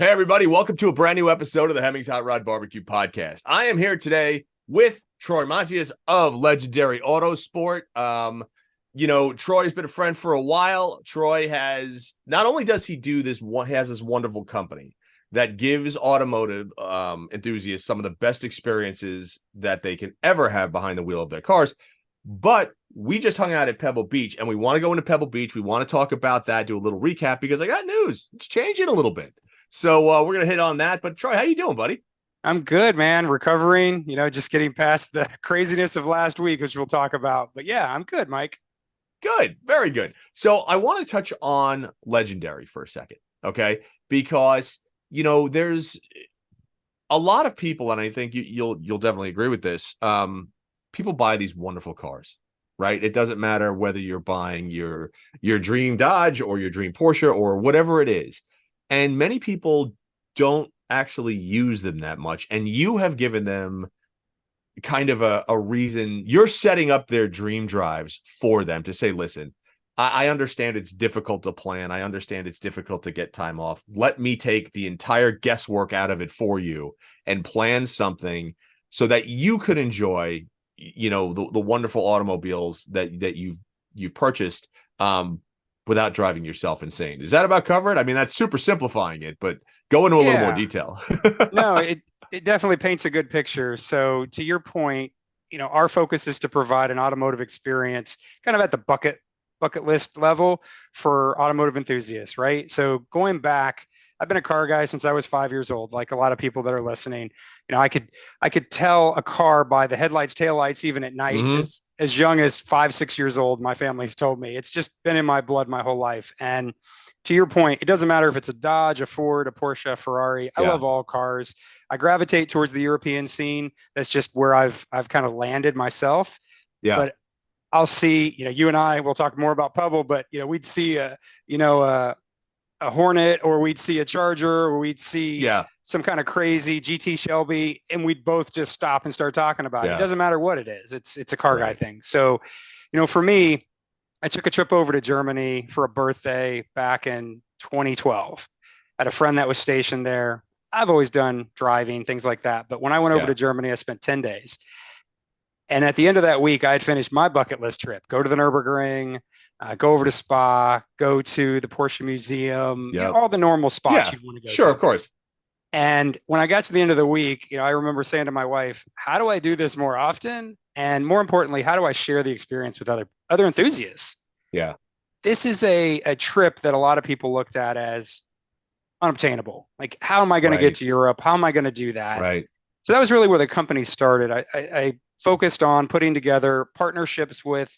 Hey, everybody. Welcome to a brand new episode of the Hemmings Hot Rod BBQ podcast. I am here today with Troy Macias of Legendary Autosport. Troy has been a friend for a while. Troy has, not only does he do this, he has this wonderful company that gives automotive enthusiasts some of the best experiences that they can ever have behind the wheel of their cars. But we just hung out at Pebble Beach, and we want to go into Pebble Beach. We want to talk about that, do a little recap, because I got news. It's changing a little bit. So we're going to hit on that. But Troy, how you doing, buddy? I'm good, man. Recovering, just getting past the craziness of last week, which we'll talk about. But yeah, I'm good, Mike. Good. Very good. So I want to touch on Legendary for a second, okay? Because, there's a lot of people, and I think you'll definitely agree with this. People buy these wonderful cars, right? It doesn't matter whether you're buying your dream Dodge or your dream Porsche or whatever it is. And many people don't actually use them that much. And you have given them kind of a reason. You're setting up their dream drives for them to say, listen, I understand it's difficult to plan. I understand it's difficult to get time off. Let me take the entire guesswork out of it for you and plan something so that you could enjoy, the wonderful automobiles that you've purchased, without driving yourself insane. Is that about covered? I mean, that's super simplifying it, but go into a little more detail. No, it definitely paints a good picture. So to your point, our focus is to provide an automotive experience kind of at the bucket list level for automotive enthusiasts, right? So going back, I've been a car guy since I was 5 years old. Like a lot of people that are listening, I could tell a car by the headlights, taillights, even at night. Mm-hmm. As young as 5-6 years old. My family's told me it's just been in my blood my whole life. And to your point, it doesn't matter if it's a Dodge, a Ford, a Porsche, a Ferrari. I love all cars. I gravitate towards the European scene. That's just where I've kind of landed myself. Yeah. But I'll see, you and I, we'll talk more about Pebble, but we'd see a Hornet, or we'd see a Charger, or we'd see some kind of crazy GT Shelby, and we'd both just stop and start talking about it. It doesn't matter what it is. It's a car guy thing. So, for me, I took a trip over to Germany for a birthday back in 2012. I had a friend that was stationed there. I've always done driving, things like that. But when I went over to Germany, I spent 10 days. And at the end of that week, I had finished my bucket list trip. Go to the Nürburgring, go over to Spa, go to the Porsche Museum, all the normal spots you want to go to. Sure, of course. And when I got to the end of the week, I remember saying to my wife, how do I do this more often? And more importantly, how do I share the experience with other enthusiasts? Yeah. This is a trip that a lot of people looked at as unobtainable. Like, how am I going to get to Europe? How am I going to do that? Right. So that was really where the company started. I focused on putting together partnerships with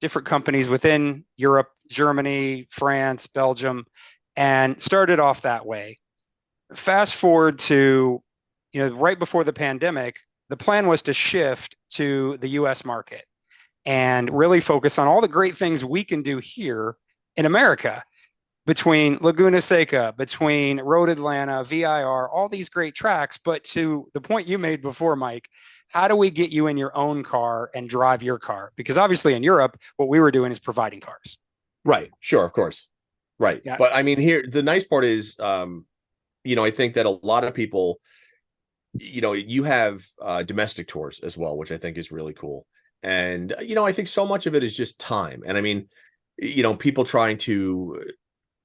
different companies within Europe, Germany, France, Belgium, and started off that way. Fast forward to, right before the pandemic, the plan was to shift to the US market and really focus on all the great things we can do here in America, between Laguna Seca, between Road Atlanta, VIR, all these great tracks. But to the point you made before, Mike, how do we get you in your own car and drive your car? Because obviously in Europe, what we were doing is providing cars. Right. Sure. Of course. Right. Yeah. But I mean, here, the nice part is, I think that a lot of people, you have domestic tours as well, which I think is really cool. And, I think so much of it is just time. And I mean, people trying to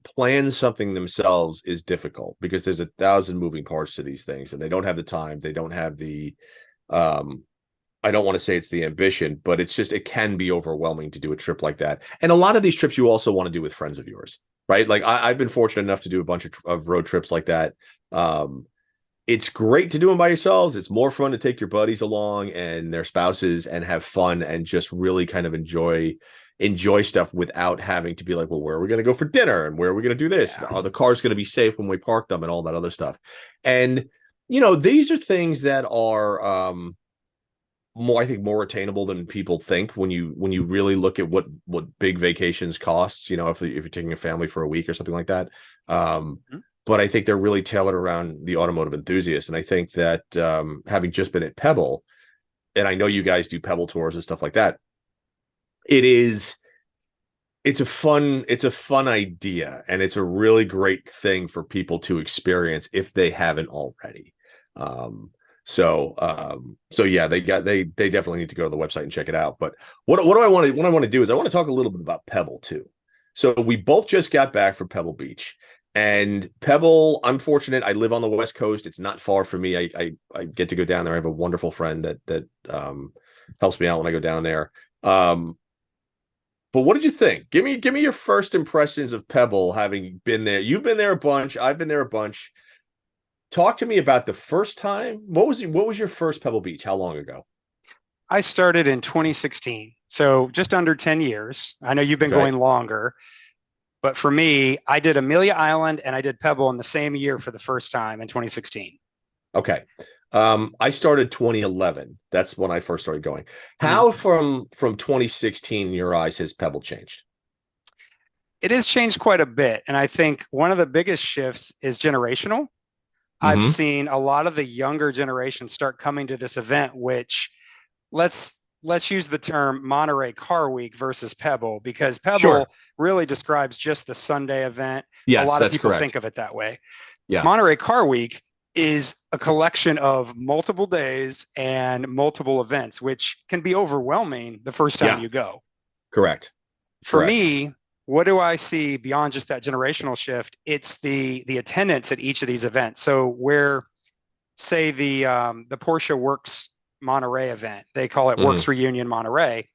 plan something themselves is difficult because there's 1,000 moving parts to these things, and they don't have the time. They don't have the, I don't want to say it's the ambition, but it can be overwhelming to do a trip like that. And a lot of these trips you also want to do with friends of yours, right? Like I've been fortunate enough to do a bunch of road trips like that. It's great to do them by yourselves. It's more fun to take your buddies along and their spouses and have fun and just really kind of enjoy stuff without having to be like, well, where are we going to go for dinner? And where are we going to do this? Are the cars going to be safe when we park them and all that other stuff? And, these are things that are more, I think, more attainable than people think when you really look at what big vacations costs, if you're taking a family for a week or something like that. But I think they're really tailored around the automotive enthusiast. And I think that having just been at Pebble, and I know you guys do Pebble tours and stuff like that, it is it's a fun idea, and it's a really great thing for people to experience if they haven't already. So yeah, they definitely need to go to the website and check it out. But what I want to do is I want to talk a little bit about Pebble too. So we both just got back from Pebble Beach, and Pebble, I'm fortunate. I live on the West Coast. It's not far from me. I get to go down there. I have a wonderful friend that helps me out when I go down there. But what did you think? Give me your first impressions of Pebble, having been there. You've been there a bunch. I've been there a bunch. Talk to me about the first time. What was your first Pebble Beach? How long ago? I started in 2016, so just under 10 years. I know you've been Okay. going longer, but for me, I did Amelia Island and I did Pebble in the same year for the first time in 2016. Okay. I started 2011. That's when I first started going. Mhm. How from 2016 in your eyes has Pebble changed? It has changed quite a bit, and I think one of the biggest shifts is generational. I've Mm-hmm. seen a lot of the younger generation start coming to this event, which let's use the term Monterey Car Week versus Pebble, because Sure. Pebble really describes just the Sunday event. A Yes, lot of that's people correct. think of it that way. Yeah. Monterey Car Week is a collection of multiple days and multiple events, which can be overwhelming the first time Yeah. you go. Correct. For Correct. me, what do I see beyond just that generational shift? It's the attendance at each of these events. So where, say, the Porsche Works Monterey event, they call it Mm-hmm. Works Reunion Monterey.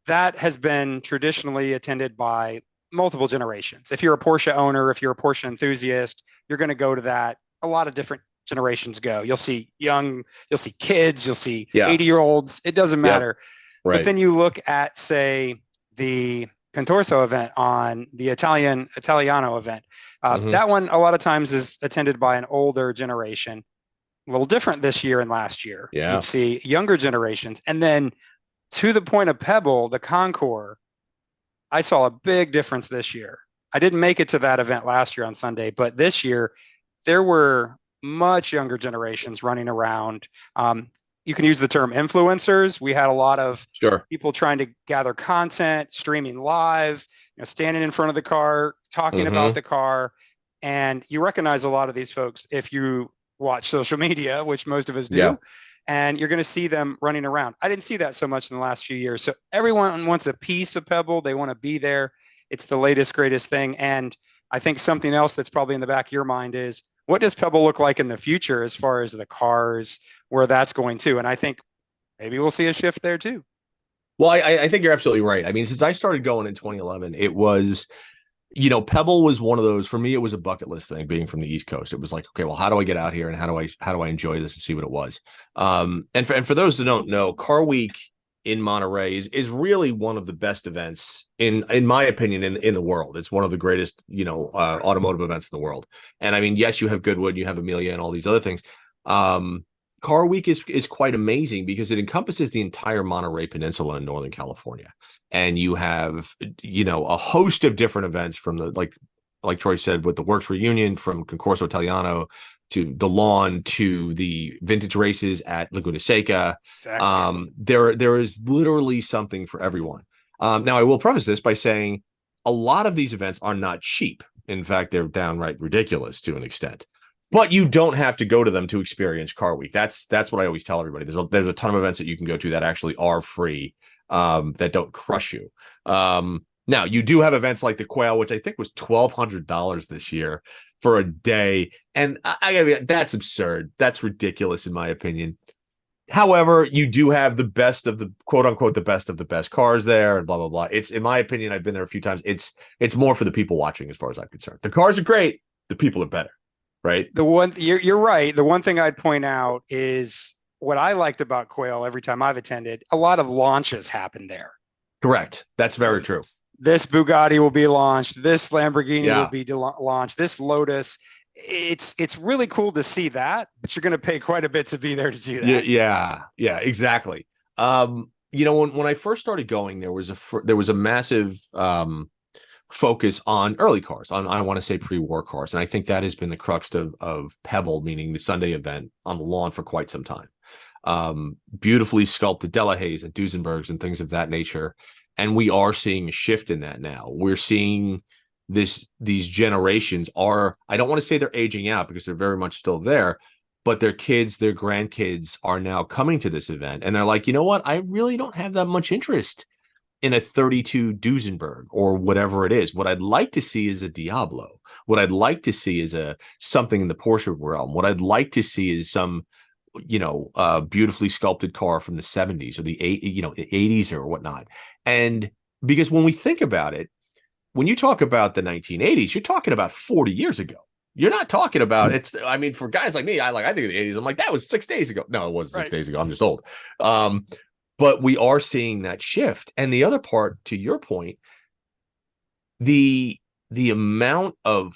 That has been traditionally attended by multiple generations. If you're a Porsche owner, if you're a Porsche enthusiast, you're going to go to that. A lot of different generations go. You'll see kids, you'll see Yeah. 80-year-olds. It doesn't Yep. matter. But Right. then you look at, say, the Contorso event on the Italiano event. Mm-hmm. That one, a lot of times, is attended by an older generation. A little different this year and last year. You'd Yeah. see younger generations. And then to the point of Pebble, the Concours, I saw a big difference this year. I didn't make it to that event last year on Sunday, but this year there were much younger generations running around. You can use the term influencers. We had a lot of Sure. people trying to gather content, streaming live, standing in front of the car, talking about Mm-hmm. the car. And you recognize a lot of these folks if you watch social media, which most of us Yeah. do, and you're going to see them running around. I didn't see that so much in the last few years. So everyone wants a piece of Pebble. They want to be there. It's the latest, greatest thing. And I think something else that's probably in the back of your mind is, what does Pebble look like in the future as far as the cars, where that's going to? And I think maybe we'll see a shift there too. Well, I think you're absolutely right. I mean, since I started going in 2011, it was, Pebble was one of those, for me, it was a bucket list thing being from the East Coast. It was like, okay, well, how do I get out here, and how do I enjoy this and see what it was? And for those that don't know, Car Week in Monterey is really one of the best events in my opinion in the world. It's one of the greatest, automotive events in the world. And I mean, yes, you have Goodwood, you have Amelia and all these other things. Car Week is quite amazing because it encompasses the entire Monterey Peninsula in Northern California, and you have a host of different events from the like Troy said, with the Works Reunion, from Concorso Italiano to the lawn to the vintage races at Laguna Seca. Exactly. There is literally something for everyone. Now, I will preface this by saying a lot of these events are not cheap. In fact, they're downright ridiculous to an extent. But you don't have to go to them to experience Car Week. That's what I always tell everybody. There's a ton of events that you can go to that actually are free, that don't crush you. Now, you do have events like the Quail, which I think was $1,200 this year for a day. And I mean, that's absurd. That's ridiculous, in my opinion. However, you do have the best of the quote unquote the best of the best cars there, and blah blah blah. It's, in my opinion, I've been there a few times. It's more for the people watching, as far as I'm concerned. The cars are great, the people are better, right? You're right. The one thing I'd point out is what I liked about Quail every time I've attended, a lot of launches happen there. Correct. That's very true. This Bugatti will be launched. This Lamborghini will Yeah. be launched. This Lotus. It's really cool to see that, but you're going to pay quite a bit to be there to do Yeah. that. Yeah. Exactly. When I first started going, there was a massive focus on early cars, on, I want to say, pre-war cars, and I think that has been the crux of Pebble, meaning the Sunday event on the lawn, for quite some time. Beautifully sculpted Delahaye's and Duesenbergs and things of that nature. And we are seeing a shift in that now. We're seeing these generations are, I don't want to say they're aging out because they're very much still there, but their kids, their grandkids are now coming to this event. And they're like, you know what? I really don't have that much interest in a 32 Duesenberg or whatever it is. What I'd like to see is a Diablo. What I'd like to see is something in the Porsche realm. What I'd like to see is some, beautifully sculpted car from the 70s or the 80s or whatnot. And because when we think about it, when you talk about the 1980s, you're talking about 40 years ago. You're not talking about for guys like me, I think of the 80s. I'm like, that was 6 days ago. No, it wasn't 6 days ago. I'm just old. But we are seeing that shift. And the other part, to your point, the amount of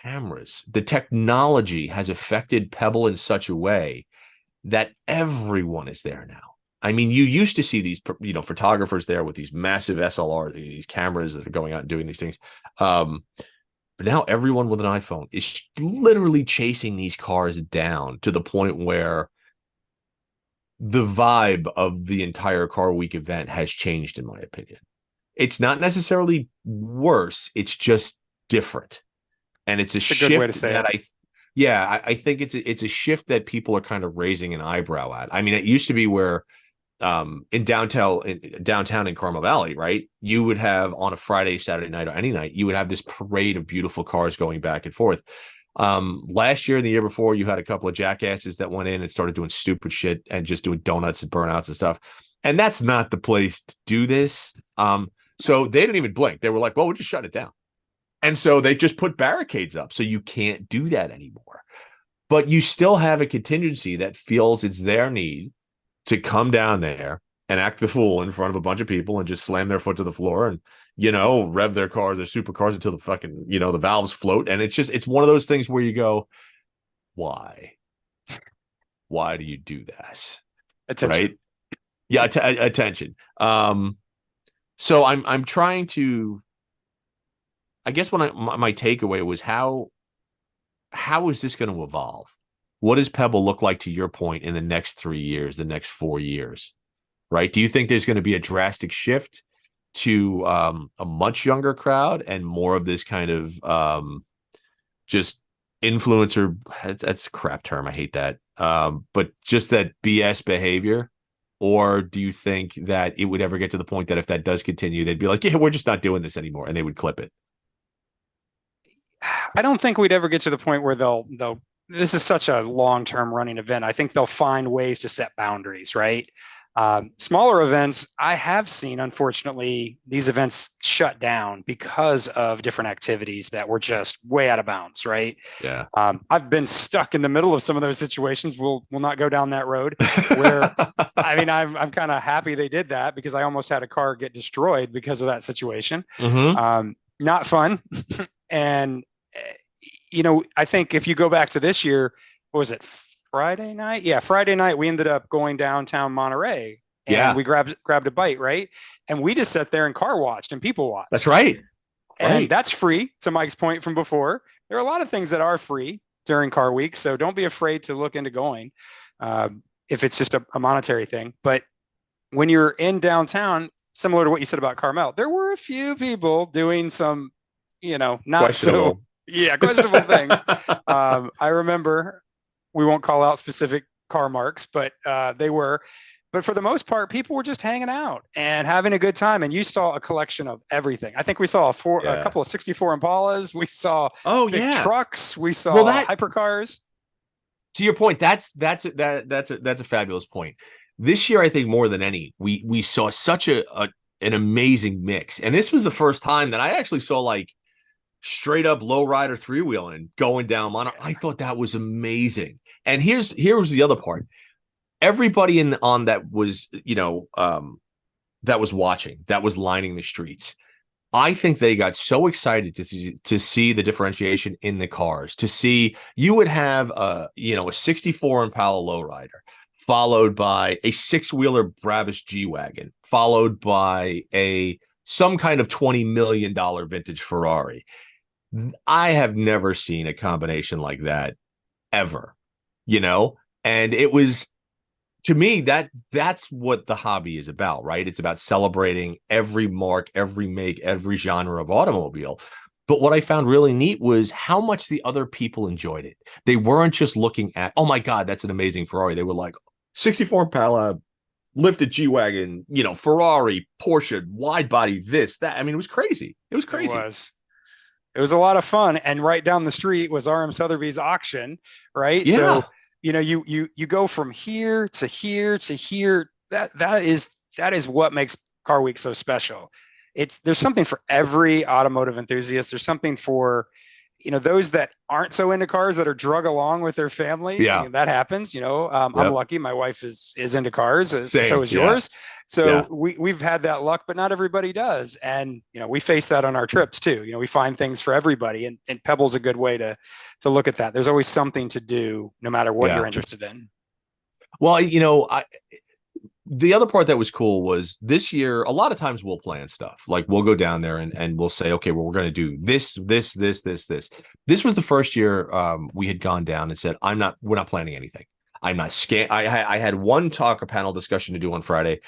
cameras, the technology has affected Pebble in such a way that everyone is there now. I mean, you used to see these, photographers there with these massive SLR, these cameras that are going out and doing these things. But now everyone with an iPhone is literally chasing these cars down to the point where the vibe of the entire Car Week event has changed, in my opinion. It's not necessarily worse. It's just different. And it's a shift good way to say that it. I think it's a shift that people are kind of raising an eyebrow at. I mean, it used to be where in downtown in Carmel Valley, right? You would have on a Friday, Saturday night, or any night, you would have this parade of beautiful cars going back and forth. Last year and the year before, you had a couple of jackasses that went in and started doing stupid shit and just doing donuts and burnouts and stuff. And that's not the place to do this. So they didn't even blink. They were like, well, we'll just shut it down. And so they just put barricades up. So you can't do that anymore. But you still have a contingency that feels it's their need to come down there and act the fool in front of a bunch of people and just slam their foot to the floor and, rev their cars, their supercars until the fucking, the valves float. And it's one of those things where you go, why? Why do you do that? Attention. Right? Yeah, attention. So I'm trying to, I guess my takeaway was how is this going to evolve? What does Pebble look like, to your point, in the next 3 years, the next 4 years, right? Do you think there's going to be a drastic shift to a much younger crowd and more of this kind of just influencer? That's a crap term. I hate that. But just that BS behavior. Or do you think that it would ever get to the point that if that does continue, they'd be like, yeah, we're just not doing this anymore, and they would clip it? I don't think we'd ever get to the point where they'll this is such a long-term running event. I think they'll find ways to set boundaries, right? Smaller events, I have seen, unfortunately, these events shut down because of different activities that were just way out of bounds, right? Yeah. I've been stuck in the middle of some of those situations. We'll not go down that road. Where, I mean, I'm kind of happy they did that because I almost had a car get destroyed because of that situation. Mm-hmm. Not fun. And I think if you go back to this year, what was it, Friday night? Yeah, Friday night, we ended up going downtown Monterey and we grabbed a bite, right? And we just sat there and car watched and people watched. That's right. And that's free, to Mike's point from before. There are a lot of things that are free during Car Week, so don't be afraid to look into going if it's just a monetary thing. But when you're in downtown, similar to what you said about Carmel, there were a few people doing some, not questionable. Questionable things. I remember, we won't call out specific car marks, but they were. But for the most part, people were just hanging out and having a good time. And you saw a collection of everything. I think we saw a couple of 64 Impalas. We saw big trucks. We saw hypercars. To your point, that's a fabulous point. This year, I think more than any, we saw such an amazing mix. And this was the first time that I actually saw like straight up lowrider three-wheeling going down Monterey. I thought that was amazing. And here was the other part. Everybody on that was, that was watching, that was lining the streets. I think they got so excited to see the differentiation in the cars, to see you would have a 64 Impala lowrider, followed by a 6-wheeler Brabus G-Wagon, followed by some kind of $20 million vintage Ferrari. I have never seen a combination like that ever, and it was to me, that's what the hobby is about, right? It's about celebrating every mark, every make, every genre of automobile. But what I found really neat was how much the other people enjoyed it. They weren't just looking at, oh my God, that's an amazing Ferrari. They were like, 64 Impala, lifted G-Wagon, Ferrari, Porsche, wide body, this, that. I mean, it was crazy. It was crazy. It was a lot of fun. And right down the street was RM Sotheby's auction, right? Yeah. So, you go from here to here to here. That is what makes Car Week so special. There's something for every automotive enthusiast. There's something for, those that aren't so into cars, that are drug along with their family. Yeah. I mean, that happens. I'm lucky. My wife is into cars, so is yeah. yours. So we've had that luck, but not everybody does. And, we face that on our trips too. We find things for everybody, and Pebble's a good way to look at that. There's always something to do no matter what you're interested in. Well, the other part that was cool was this year, a lot of times we'll plan stuff. Like we'll go down there and we'll say, okay, well, we're going to do this. This was the first year we had gone down and said, we're not planning anything. I'm not scared. I had one talk, a panel discussion to do on Friday,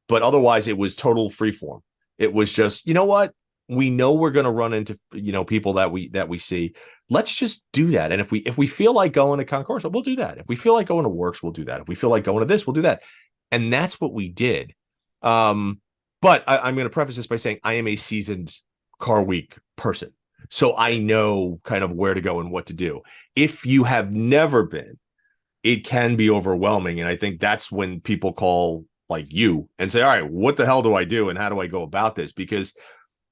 but otherwise it was total freeform. It was just, you know what? We know we're going to run into, people that we see. Let's just do that. And if we feel like going to Concourse, we'll do that. If we feel like going to Works, we'll do that. If we feel like going to this, we'll do that. And that's what we did. But I'm going to preface this by saying I am a seasoned Car Week person. So I know kind of where to go and what to do. If you have never been, it can be overwhelming. And I think that's when people call like you and say, all right, what the hell do I do? And how do I go about this? Because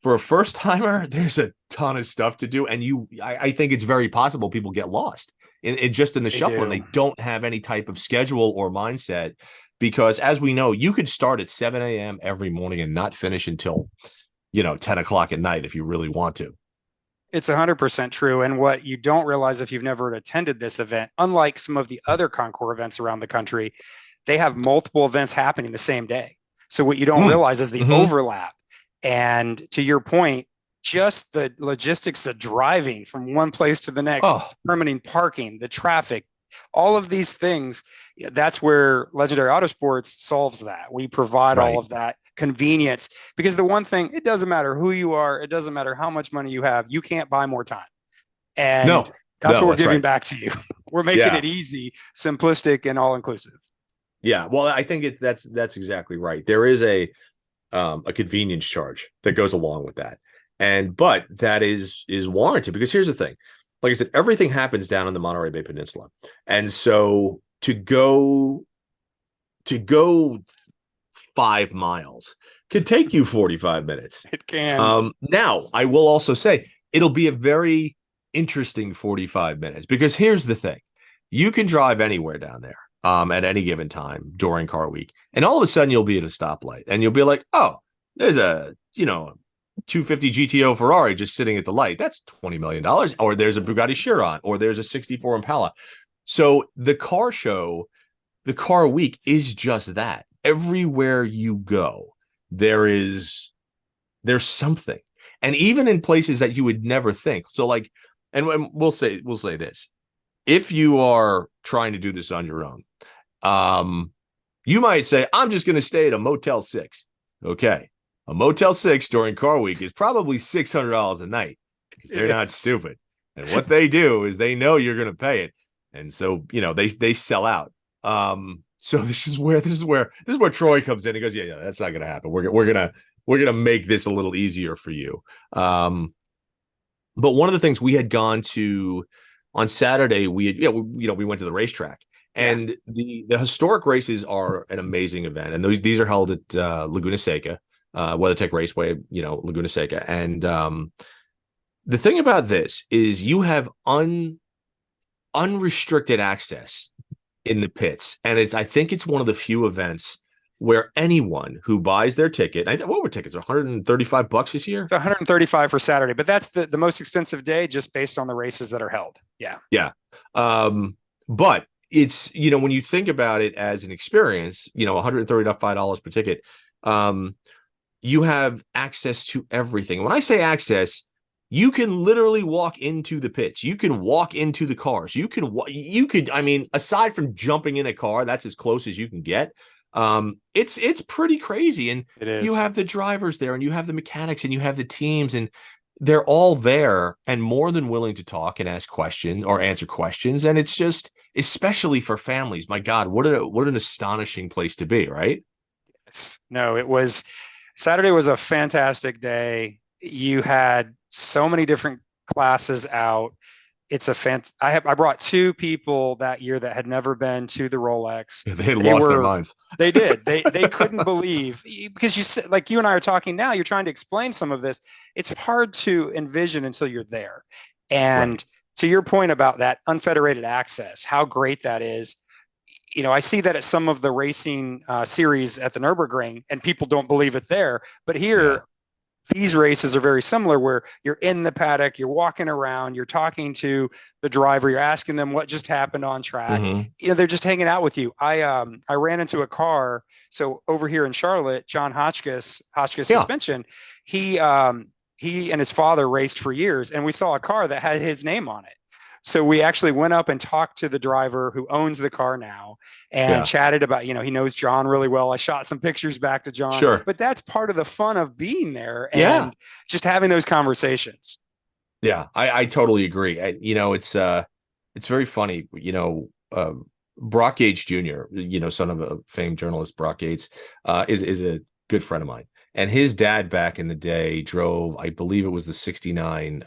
for a first timer, there's a ton of stuff to do. And I think it's very possible people get lost in just in the shuffle, and they don't have any type of schedule or mindset. Because as we know, you could start at 7 a.m. every morning and not finish until, 10 o'clock at night if you really want to. It's 100% true. And what you don't realize if you've never attended this event, unlike some of the other Concours events around the country, they have multiple events happening the same day. So what you don't realize is the overlap. And to your point, just the logistics of driving from one place to the next, determining parking, the traffic, all of these things, that's where Legendary Autosports solves that. We provide all of that convenience, because the one thing, it doesn't matter who you are, it doesn't matter how much money you have, you can't buy more time. And that's what we're giving back to you. We're making it easy, simplistic, and all inclusive. Yeah, well, I think that's exactly right. There is a convenience charge that goes along with that, but that is warranted, because here's the thing. Like I said, everything happens down in the Monterey Bay Peninsula. And so to go 5 miles could take you 45 minutes. It can. Now, I will also say it'll be a very interesting 45 minutes, because here's the thing. You can drive anywhere down there at any given time during Car Week. And all of a sudden you'll be at a stoplight and you'll be like, oh, there's a, 250 GTO Ferrari just sitting at the light. That's $20 million. Or there's a Bugatti Chiron, or there's a 64 Impala. So the car show, the Car Week is just that. Everywhere you go, there's something. And even in places that you would never think. So like, and we'll say this. If you are trying to do this on your own, you might say, I'm just going to stay at a Motel 6. Okay. A Motel 6 during Car Week is probably $600 a night, because they're not stupid. And what they do is they know you're going to pay it. And so, they sell out. So this is where Troy comes in. He goes, yeah, that's not going to happen. We're going to make this a little easier for you. But one of the things we had gone to on Saturday, we went to the racetrack, and the historic races are an amazing event. And these are held at Laguna Seca. WeatherTech Raceway, Laguna Seca. And the thing about this is you have unrestricted access in the pits. And I think it's one of the few events where anyone who buys their ticket, what were tickets? $135 this year? It's $135 for Saturday, but that's the most expensive day just based on the races that are held. Yeah. Yeah. But it's, when you think about it as an experience, $135 per ticket, you have access to everything. When I say access, You can literally walk into the pits. You can walk into the cars. You could, I mean, aside from jumping in a car, that's as close as you can get. It's pretty crazy. And It is. you have the drivers there, and you have the mechanics, and you have the teams, and they're all there and more than willing to talk and ask questions or answer questions. And it's just, especially for families, my God, what an astonishing place to be, right? Yes. No, Saturday was a fantastic day. You had so many different classes out. I brought two people that year that had never been to the Rolex. They had lost their minds. They did. They couldn't believe, because you said, like you and I are talking now, you're trying to explain some of this. It's hard to envision until you're there. And Right. to your point about that unfederated access, how great that is. I see that at some of the racing series at the Nürburgring, and people don't believe it there. But here, these races are very similar, where you're in the paddock, you're walking around, you're talking to the driver, you're asking them what just happened on track. Mm-hmm. They're just hanging out with you. I ran into a car. So over here in Charlotte, John Hotchkiss Suspension, he and his father raced for years, and we saw a car that had his name on it. So we actually went up and talked to the driver who owns the car now, and chatted about, he knows John really well. I shot some pictures back to John. Sure. But that's part of the fun of being there and just having those conversations. Yeah, I totally agree. It's very funny. Brock Gates Jr., son of a famed journalist, Brock Gates, is a good friend of mine. And his dad back in the day drove, I believe it was the 69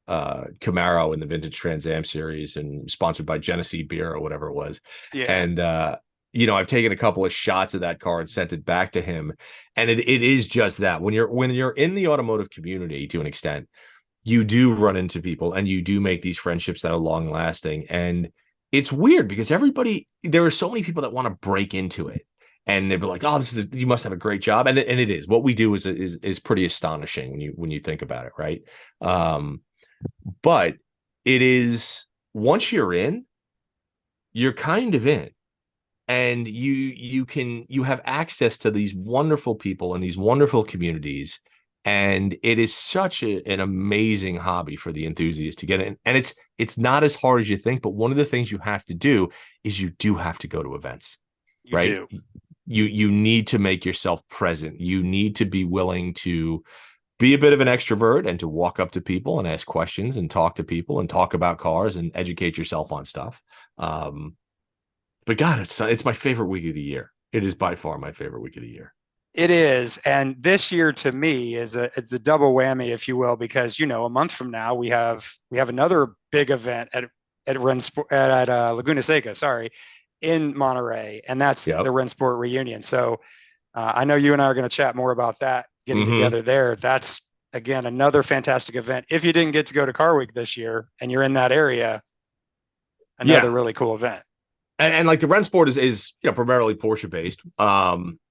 Camaro in the vintage Trans Am series, and sponsored by Genesee beer or whatever it was. And I've taken a couple of shots of that car and sent it back to him. And it is just that when you're in the automotive community, to an extent, you do run into people and you do make these friendships that are long lasting. And it's weird because there are so many people that want to break into it. And they'd be like, "Oh, you must have a great job," and it is. What we do is pretty astonishing when you think about it, right? But it is, once you're in, you're kind of in, and you have access to these wonderful people and these wonderful communities, and it is such an amazing hobby for the enthusiast to get in. And it's not as hard as you think, but one of the things you have to do is you do have to go to events, right? You need to make yourself present. You need to be willing to be a bit of an extrovert and to walk up to people and ask questions and talk to people and talk about cars and educate yourself on stuff. But God, it's my favorite week of the year. It is by far my favorite week of the year. It is. And this year to me it's a double whammy, if you will, because, a month from now we have another big event at Runsport, at Laguna Seca, in Monterey. And that's the Runsport reunion. So I know you and I are going to chat more about that, getting together there. That's, again, another fantastic event. If you didn't get to go to Car Week this year and you're in that area, another really cool event. And like the Runsport is primarily Porsche based.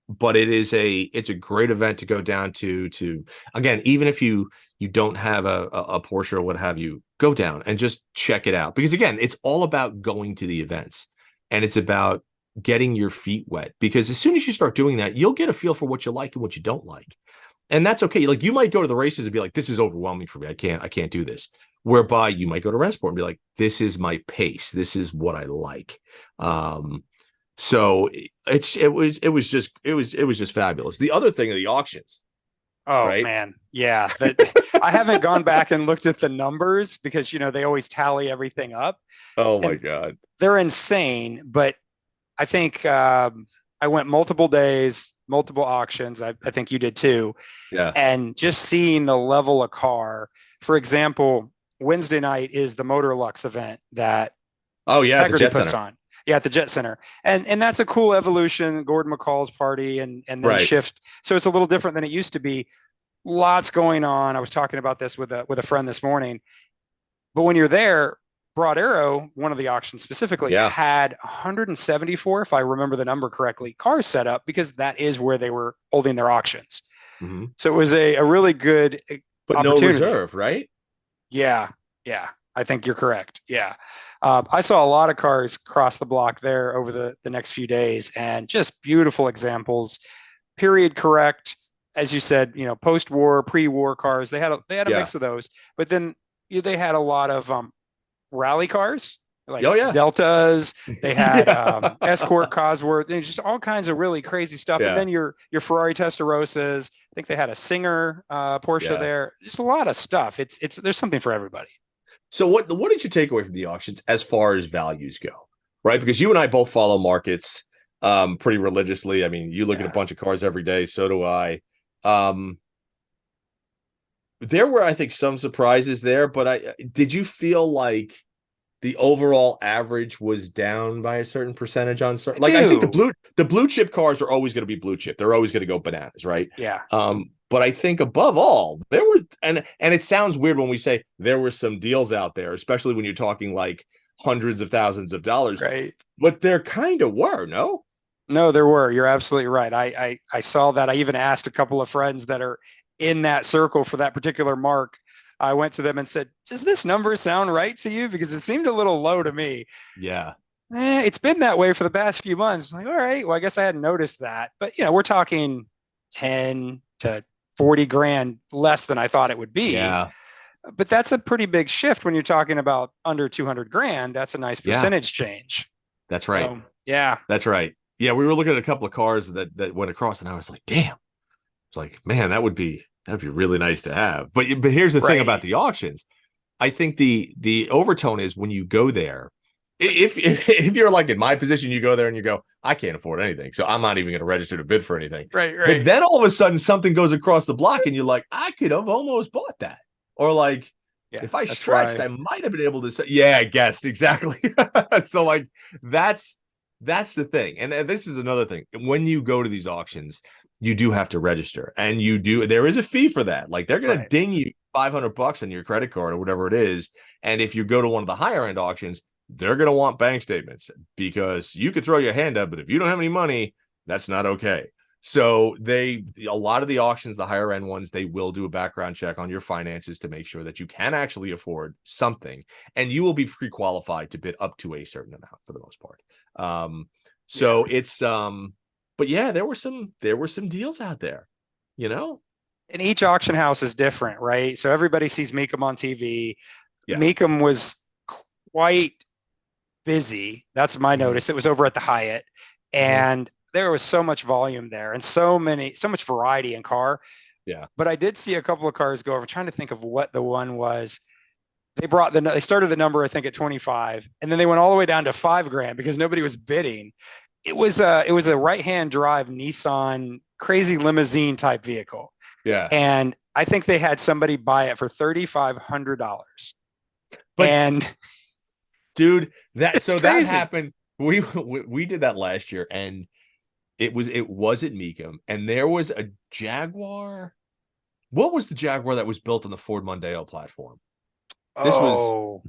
But it's a great event to go down to again, even if you don't have a Porsche or what have you, go down and just check it out. Because again, it's all about going to the events, and it's about getting your feet wet, because as soon as you start doing that, you'll get a feel for what you like and what you don't like. And that's okay. Like, you might go to the races and be like, this is overwhelming for me. I can't do this. Whereby you might go to Runsport and be like, this is my pace. This is what I like. So it was just fabulous. The other thing are the auctions. Oh, right? Man. Yeah. I haven't gone back and looked at the numbers because, they always tally everything up. Oh my God. They're insane. But I think I went multiple days, multiple auctions. I think you did too. Yeah. And just seeing the level of car, for example, Wednesday night is the Motor Lux event that the Jet puts Center. on. Yeah, at the Jet Center. And that's a cool evolution, Gordon McCall's party, and then shift. So it's a little different than it used to be. Lots going on. I was talking about this with a friend this morning. But when you're there, Broad Arrow, one of the auctions specifically, had 174, if I remember the number correctly, cars set up, because that is where they were holding their auctions. Mm-hmm. So it was a really good opportunity. No reserve, right? Yeah. I think you're correct. Yeah. I saw a lot of cars cross the block there over the next few days, and just beautiful examples, period correct, as you said, post-war, pre-war cars. They had a mix of those, but then they had a lot of rally cars, like Deltas. They had Escort Cosworth, and just all kinds of really crazy stuff. And then your Ferrari Testarossas. I think they had a Singer Porsche there. Just a lot of stuff. It's there's something for everybody. So what did you take away from the auctions as far as values go? Right, because you and I both follow markets pretty religiously. I mean, you look at a bunch of cars every day, so do I. There were, I think, some surprises there, but did you feel like the overall average was down by a certain percentage on certain? Like, I think the blue chip cars are always going to be blue chip. They're always going to go bananas, right? Yeah. But I think above all, there were, and it sounds weird when we say there were some deals out there, especially when you're talking like hundreds of thousands of dollars, right? But there kind of were, no? No, there were. You're absolutely right. I saw that. I even asked a couple of friends that are in that circle for that particular mark. I went to them and said, does this number sound right to you? Because it seemed a little low to me. Yeah. It's been that way for the past few months. I'm like, all right, well, I guess I hadn't noticed that. But, we're talking 10 to 40 grand less than I thought it would be. Yeah. But that's a pretty big shift when you're talking about under 200 grand. That's a nice percentage change. That's right. So, yeah. That's right. Yeah, we were looking at a couple of cars that went across, and I was like, damn. It's like, man, that'd be really nice to have. But here's the thing about the auctions. I think the overtone is when you go there, if you're like in my position, you go there and you go, I can't afford anything, so I'm not even going to register to bid for anything. Right. But then all of a sudden something goes across the block and you're like, I could have almost bought that. Or like, if I stretched, I might have been able to say, I guessed exactly. So like that's the thing. And this is another thing. When you go to these auctions, you do have to register, and there is a fee for that. Like they're going to ding you $500 on your credit card or whatever it is. And if you go to one of the higher end auctions, they're going to want bank statements, because you could throw your hand up, but if you don't have any money, that's not okay. So a lot of the auctions, the higher end ones, they will do a background check on your finances to make sure that you can actually afford something, and you will be pre-qualified to bid up to a certain amount for the most part. It's but there were some deals out there, And each auction house is different, right? So everybody sees Mecum on TV. Yeah. Mecum was quite busy. That's my notice. It was over at the Hyatt, and there was so much volume there and so much variety in car. Yeah. But I did see a couple of cars go over. I'm trying to think of what the one was. They started the number, I think, at 25, and then they went all the way down to $5,000 because nobody was bidding. It was a right-hand drive Nissan crazy limousine type vehicle. Yeah. And I think they had somebody buy it for $3,500. And dude, that happened. We did that last year, and it was at Mecum, and there was a Jaguar. What was the Jaguar that was built on the Ford Mondeo platform? This was.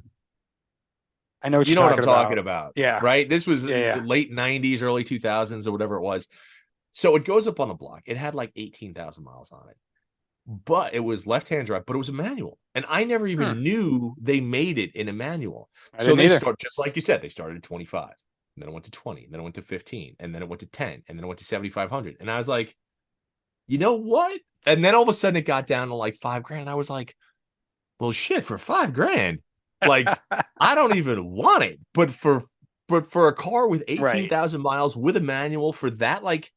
I know what what I'm talking about. Yeah. Right. This was the late 90s, early 2000s, or whatever it was. So it goes up on the block. It had like 18,000 miles on it, but it was left-hand drive, but it was a manual. And I never even knew they made it in a manual. So they start, just like you said, they started at 25, and then it went to 20, and then it went to 15, and then it went to 10, and then it went to 7,500. And I was like, you know what? And then all of a sudden it got down to like $5,000. And I was like, well, shit, for $5,000. Like, I don't even want it, but for a car with 18,000 miles with a manual for that, like,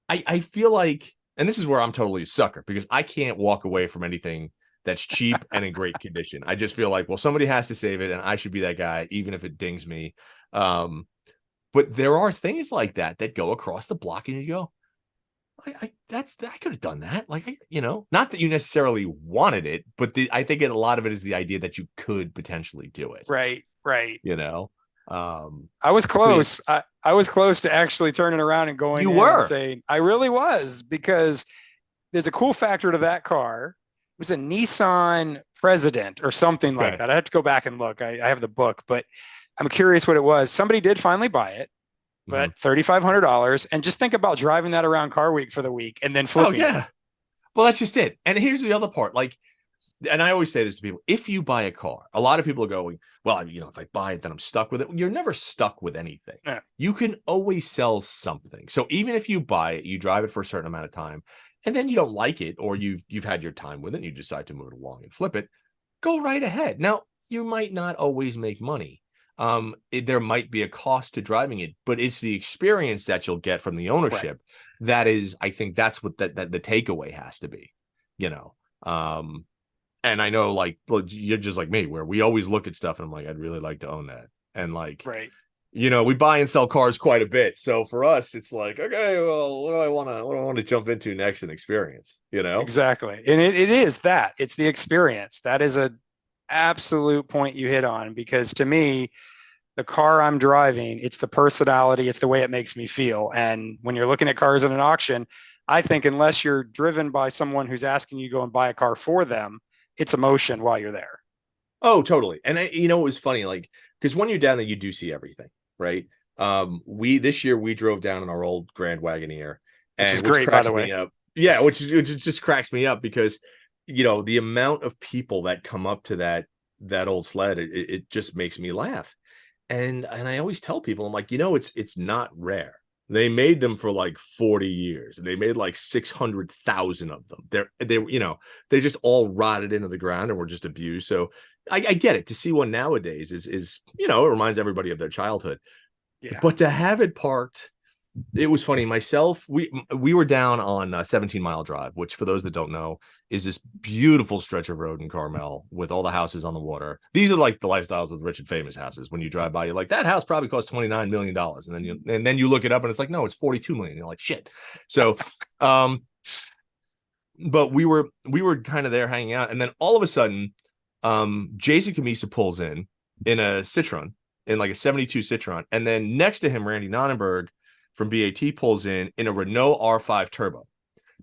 I feel like, and this is where I'm totally a sucker, because I can't walk away from anything that's cheap and in great condition. I just feel like, well, somebody has to save it, and I should be that guy, even if it dings me. But there are things like that go across the block, and you go, I could have done that. Like, not that you necessarily wanted it, but I think a lot of it is the idea that you could potentially do it. Right. I was close. I was close to actually turning around and going and saying, I really was, because there's a cool factor to that car. It was a Nissan President or something like that. I have to go back and look. I have the book, but I'm curious what it was. Somebody did finally buy it, but $3,500. And just think about driving that around Car Week for the week and then flipping it. Well, that's just it. And here's the other part. Like, and I always say this to people, if you buy a car, a lot of people are going, well, if I buy it, then I'm stuck with it. You're never stuck with anything. Yeah. You can always sell something. So even if you buy it, you drive it for a certain amount of time, and then you don't like it, or you've had your time with it and you decide to move it along and flip it, go right ahead. Now, you might not always make money. There might be a cost to driving it, but it's the experience that you'll get from the ownership. Right. That is, I think that's what the takeaway has to be, you know. And I know, like, well, you're just like me, where we always look at stuff and I'm like, I'd really like to own that. And like, right. You know, we buy and sell cars quite a bit. So for us, it's like, okay, well, what do I want to jump into next and experience, you know? Exactly. And it is that. It's the experience. That is a absolute point you hit on, because to me, the car I'm driving, it's the personality, it's the way it makes me feel. And when you're looking at cars in an auction, I think unless you're driven by someone who's asking you to go and buy a car for them, it's emotion while you're there. Oh, totally. And you know, it was funny, like, because when you're down there, you do see everything. Right. This year we drove down in our old Grand Wagoneer, which cracks me up. Yeah, which just cracks me up because, you know, the amount of people that come up to that old sled, it just makes me laugh. And I always tell people, I'm like, you know, it's not rare. They made them for like 40 years. They made like 600,000 of them. They you know, they just all rotted into the ground and were just abused. So I get it. To see one nowadays is, you know, it reminds everybody of their childhood. Yeah. But to have it parked, it was funny. Myself, we were down on 17 Mile Drive, which for those that don't know is this beautiful stretch of road in Carmel with all the houses on the water. These are like the lifestyles of the rich and famous houses. When you drive by, you're like, that house probably cost $29 million. And then you look it up and it's like, no, it's 42 million. You're like, shit. So, but we were kind of there hanging out. And then all of a sudden, Jason Camisa pulls in a Citroen, in like a 72 Citroen. And then next to him, Randy Nonnenberg from BAT pulls in a Renault R5 Turbo.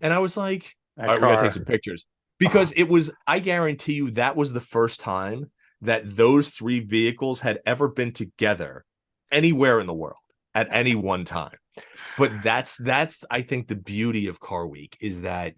And I was like, all right, we got to take some pictures. Because it was, I guarantee you, that was the first time that those three vehicles had ever been together anywhere in the world at any one time. But that's I think the beauty of Car Week is that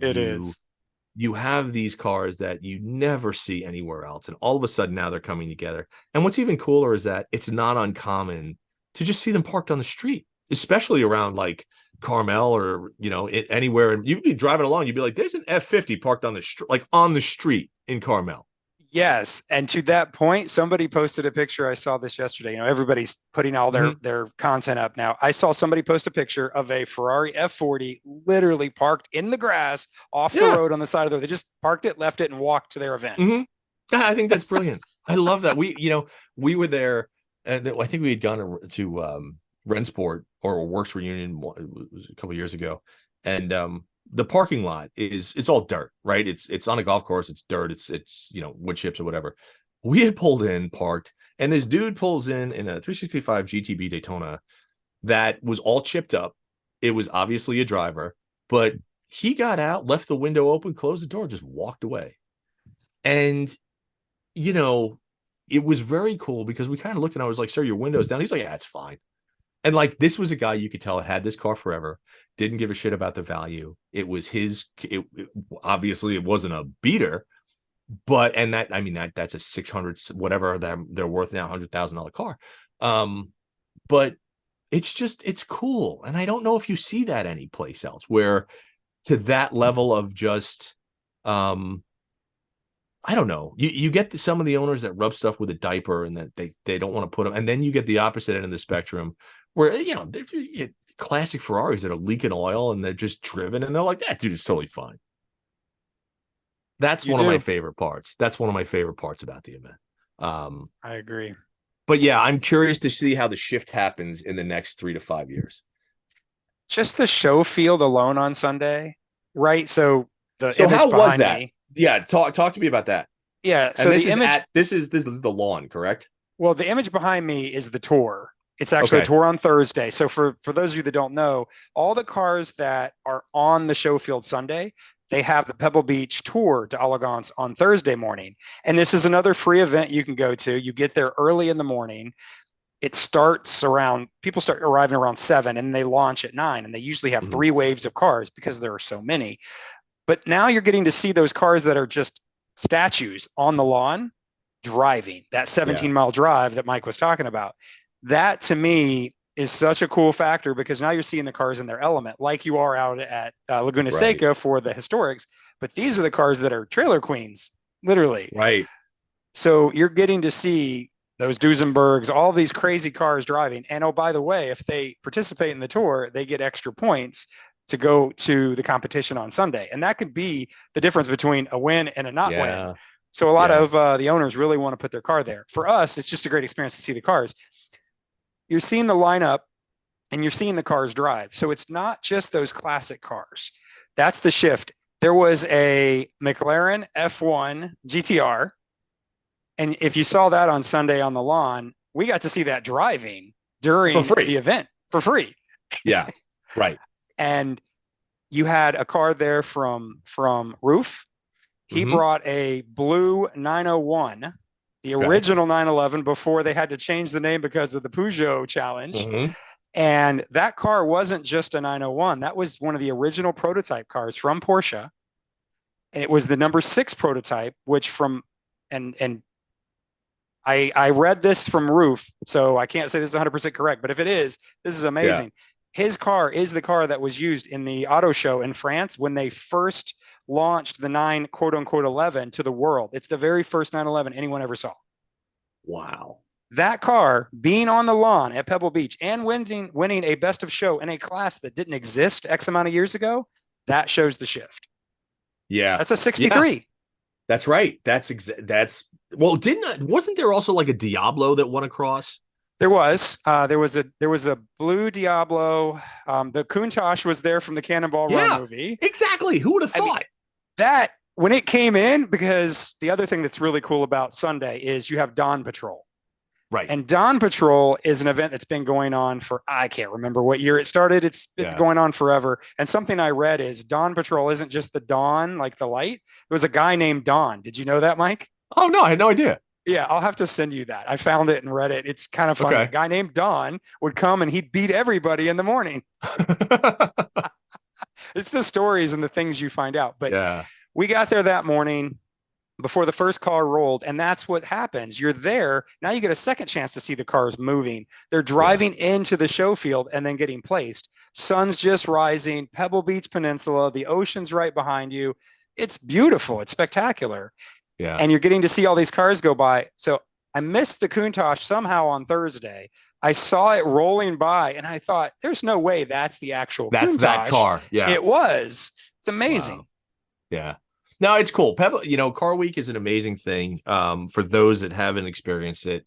you have these cars that you never see anywhere else. And all of a sudden now they're coming together. And what's even cooler is that it's not uncommon to just see them parked on the street, especially around like Carmel or, you know, anywhere. And you'd be driving along, you'd be like, there's an F50 parked on the street, like on the street in Carmel. Yes. And to that point, somebody posted a picture. I saw this yesterday. You know, everybody's putting all their content up now. I saw somebody post a picture of a Ferrari F40 literally parked in the grass off the road on the side of the road. They just parked it, left it, and walked to their event. I think that's brilliant. I love that. We were there, and I think we had gone to Runsport or Works Reunion a couple of years ago, and the parking lot it's all dirt, right? It's on a golf course. It's dirt. It's you know, wood chips or whatever. We had pulled in, parked, and this dude pulls in a 365 GTB Daytona that was all chipped up. It was obviously a driver, but he got out, left the window open, closed the door, just walked away. And, you know, it was very cool because we kind of looked and I was like, sir, your window's down. He's like, yeah, it's fine. And like, this was a guy you could tell had this car forever, didn't give a shit about the value. It was his, obviously it wasn't a beater, but, and that, I mean, that's a 600, whatever they're worth now, $100,000 car. But it's cool. And I don't know if you see that anyplace else where to that level of just, I don't know. You get some of the owners that rub stuff with a diaper and that they don't want to put them. And then you get the opposite end of the spectrum where, you know, they're classic Ferraris that are leaking oil and they're just driven and they're like, that dude is totally fine. That's one of my favorite parts. That's one of my favorite parts about the event. I agree. But yeah, I'm curious to see how the shift happens in the next 3 to 5 years. Just the show field alone on Sunday, right? So how was that? Yeah, talk to me about that. Yeah, so this is the lawn, correct? Well, the image behind me is the tour. It's actually a tour on Thursday. So for those of you that don't know, all the cars that are on the show field Sunday, they have the Pebble Beach tour to Elegance on Thursday morning. And this is another free event you can go to. You get there early in the morning. It starts people start arriving around 7 and they launch at 9. And they usually have 3 waves of cars because there are so many. But now you're getting to see those cars that are just statues on the lawn driving that 17-mile drive that Mike was talking about. That to me is such a cool factor because now you're seeing the cars in their element, like you are out at Laguna Seca for the historics. But these are the cars that are trailer queens, literally. Right. So you're getting to see those Duesenbergs, all these crazy cars driving. And oh, by the way, if they participate in the tour, they get extra points to go to the competition on Sunday. And that could be the difference between a win and a not win. So a lot of the owners really want to put their car there. For us, it's just a great experience to see the cars. You're seeing the lineup and you're seeing the cars drive. So it's not just those classic cars. That's the shift. There was a McLaren F1 GTR. And if you saw that on Sunday on the lawn, we got to see that driving during the event for free. Yeah, right. And you had a car there from Roof. He brought a blue 901, the original 911 before they had to change the name because of the Peugeot challenge. And that car wasn't just a 901. That was one of the original prototype cars from Porsche. And it was the number 6 prototype, which I read this from Roof, so I can't say this is 100% correct, but if it is, this is amazing. His car is the car that was used in the auto show in France when they first launched the 9 quote unquote 11 to the world. It's the very first 911 anyone ever saw. Wow. That car being on the lawn at Pebble Beach and winning a best of show in a class that didn't exist X amount of years ago, that shows the shift. Yeah. That's a 63. Yeah. That's right. Wasn't there also like a Diablo that went across? There was a blue Diablo. The Countach was there from the Cannonball Run movie. Exactly. Who would have thought that when it came in? Because the other thing that's really cool about Sunday is you have Dawn Patrol. Right. And Dawn Patrol is an event that's been going on for, I can't remember what year it started. It's been going on forever. And something I read is Dawn Patrol isn't just the dawn, like the light. There was a guy named Dawn. Did you know that, Mike? Oh, no, I had no idea. Yeah, I'll have to send you that. I found it and read it. It's kind of funny. A guy named Don would come and he'd beat everybody in the morning. It's the stories and the things you find out. But we got there that morning before the first car rolled, and that's what happens. You're there. Now you get a second chance to see the cars moving. They're driving into the show field and then getting placed. Sun's just rising, Pebble Beach Peninsula, the ocean's right behind you. It's beautiful. It's spectacular. Yeah. And you're getting to see all these cars go by. So I missed the Countach somehow on Thursday. I saw it rolling by and I thought, there's no way that's the actual Countach. That car. Yeah. It was. It's amazing. Wow. Yeah. No, it's cool. Pebble, Car Week is an amazing thing. For those that haven't experienced it,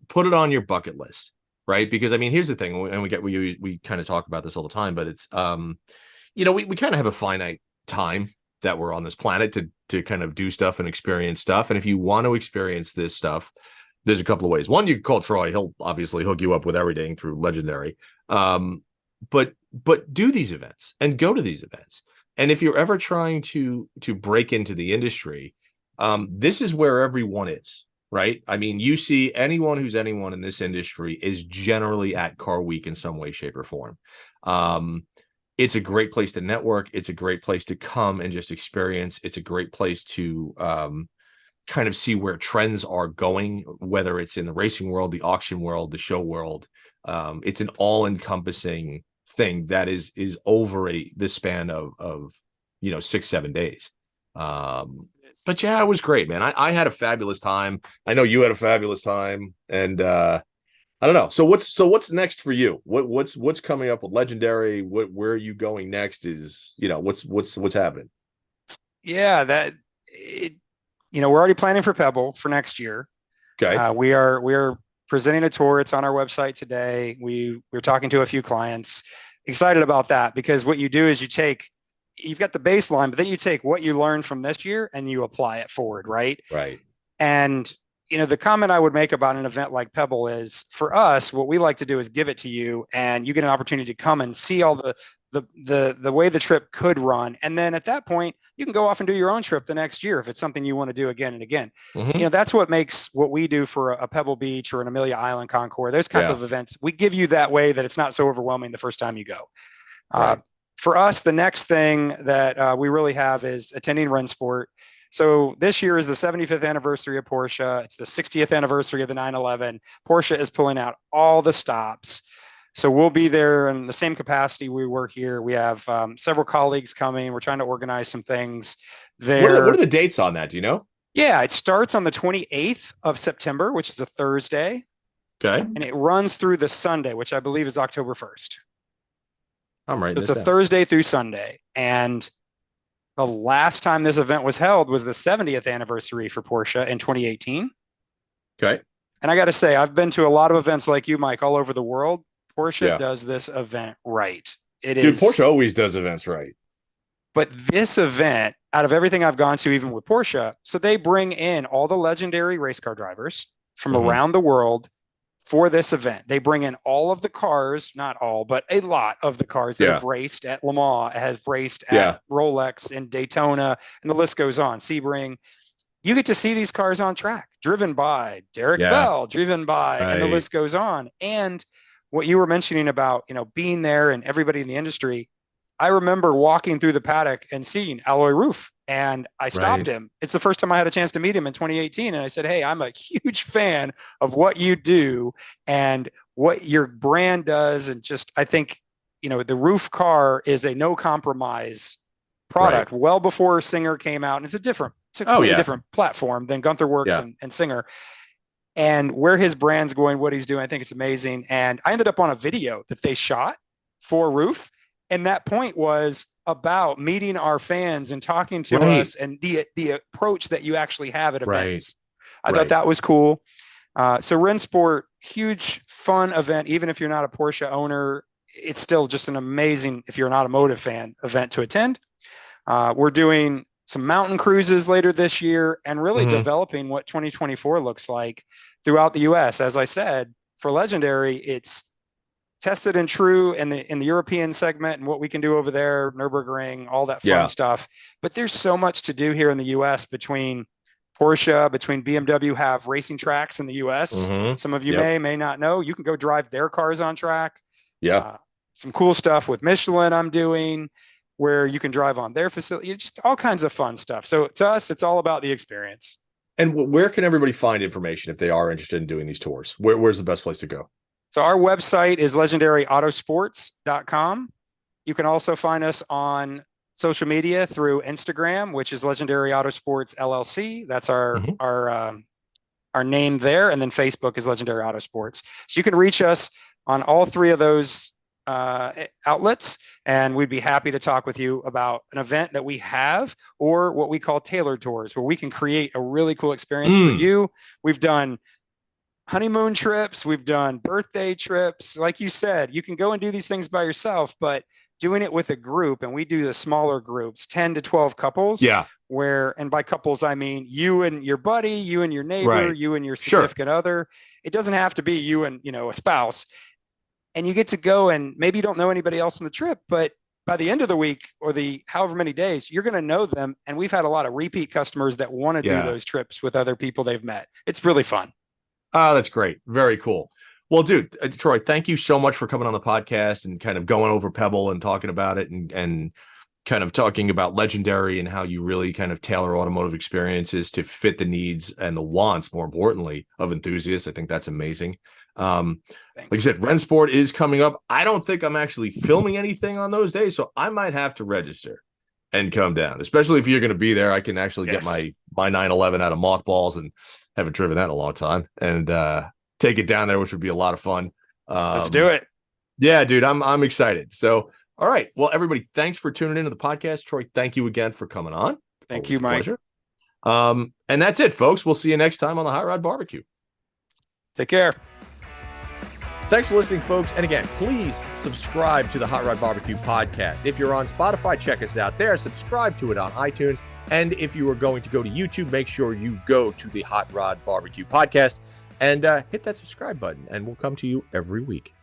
put it on your bucket list, right? Because I mean, here's the thing, and we kind of talk about this all the time, but it's we kind of have a finite time that we're on this planet to kind of do stuff and experience stuff. And if you want to experience this stuff, there's a couple of ways. One, you can call Troy. He'll obviously hook you up with everything through Legendary. But do these events and go to these events. And if you're ever trying to break into the industry, this is where everyone is, right? I mean, you see anyone who's anyone in this industry is generally at Car Week in some way, shape, or form. It's a great place to network. It's a great place to come and just experience. It's a great place to kind of see where trends are going, whether it's in the racing world, the auction world, the show world. It's an all-encompassing thing that is over the span of 6-7 days. But yeah, it was great, man. I had a fabulous time. I know you had a fabulous time, and I don't know. So what's next for you? What's coming up with Legendary? Where are you going next? Is what's happening? Yeah, we're already planning for Pebble for next year. Okay. We are presenting a tour. It's on our website today. We're talking to a few clients. Excited about that because what you do is you've got the baseline, but then you take what you learned from this year and you apply it forward, right? Right. And the comment I would make about an event like Pebble is, for us, what we like to do is give it to you, and you get an opportunity to come and see all the way the trip could run. And then at that point, you can go off and do your own trip the next year if it's something you want to do again and again. Mm-hmm. That's what makes what we do for a Pebble Beach or an Amelia Island Concours, those kind of events. We give you that way that it's not so overwhelming the first time you go. Right. For us, the next thing that we really have is attending Runsport. So this year is the 75th anniversary of Porsche. It's the 60th anniversary of the 911. Porsche is pulling out all the stops. So we'll be there in the same capacity we were here. We have several colleagues coming. We're trying to organize some things there. What are the dates on that? Do you know? Yeah, it starts on the 28th of September, which is a Thursday. Okay. And it runs through the Sunday, which I believe is October 1st. I'm right. So it's a Thursday through Sunday. And the last time this event was held was the 70th anniversary for Porsche in 2018. Okay. And I got to say, I've been to a lot of events like you, Mike, all over the world. Porsche does this event right. Dude, Porsche always does events right. But this event, out of everything I've gone to, even with Porsche, so they bring in all the legendary race car drivers from around the world for this event. They bring in all of the cars, not all, but a lot of the cars that have raced at Le Mans, have raced at Rolex and Daytona, and the list goes on. Sebring. You get to see these cars on track, driven by Derek Bell, driven by, and the list goes on. And what you were mentioning about, being there and everybody in the industry, I remember walking through the paddock and seeing Alloy Roof, and I stopped him. It's the first time I had a chance to meet him in 2018. And I said, hey, I'm a huge fan of what you do and what your brand does. And just, I think, the roof car is a no compromise product well before Singer came out. And it's a completely different platform than Gunther Works and Singer. And where his brand's going, what he's doing, I think it's amazing. And I ended up on a video that they shot for Roof. And that point was about meeting our fans and talking to us and the approach that you actually have at events. I thought that was cool. So Runsport, huge fun event. Even if you're not a Porsche owner, it's still just an amazing, if you're an automotive fan, event to attend. We're doing some mountain cruises later this year and really developing what 2024 looks like throughout the US. As I said, for Legendary, it's tested and true in the European segment and what we can do over there, Nürburgring, all that fun stuff. But there's so much to do here in the US between Porsche, between BMW have racing tracks in the US. Some of you may not know. You can go drive their cars on track. Some cool stuff with Michelin I'm doing where you can drive on their facility, just all kinds of fun stuff. So to us, it's all about the experience. And where can everybody find information if they are interested in doing these tours? Where's the best place to go? So our website is legendaryautosports.com. You can also find us on social media through Instagram, which is Legendary Autosports LLC. That's our name there. And then Facebook is Legendary Autosports. So you can reach us on all three of those outlets, and we'd be happy to talk with you about an event that we have or what we call tailored tours, where we can create a really cool experience for you. We've done honeymoon trips, we've done birthday trips. Like you said, you can go and do these things by yourself, but doing it with a group, and we do the smaller groups, 10 to 12 couples. Where, and by couples, I mean you and your buddy, you and your neighbor, you and your significant other. It doesn't have to be you and, a spouse. And you get to go, and maybe you don't know anybody else on the trip, but by the end of the week or the however many days, you're going to know them. And we've had a lot of repeat customers that want to do those trips with other people they've met. It's really fun. Oh, that's great. Very cool. Well, dude, Troy, thank you so much for coming on the podcast and kind of going over Pebble and talking about it and kind of talking about Legendary and how you really kind of tailor automotive experiences to fit the needs and the wants, more importantly, of enthusiasts. I think that's amazing. Like I said, Runsport is coming up. I don't think I'm actually filming anything on those days, so I might have to register and come down, especially if you're going to be there. I can actually get my 911 out of mothballs, and haven't driven that in a long time, and take it down there, which would be a lot of fun. Let's do it. Yeah, dude, I'm excited. So, all right. Well, everybody, thanks for tuning into the podcast. Troy, thank you again for coming on. Thank you, Mike. Pleasure. And that's it, folks. We'll see you next time on the Hot Rod BBQ. Take care. Thanks for listening, folks. And again, please subscribe to the Hot Rod BBQ podcast. If you're on Spotify, check us out there. Subscribe to it on iTunes. And if you are going to go to YouTube, make sure you go to the Hot Rod BBQ podcast and hit that subscribe button, and we'll come to you every week.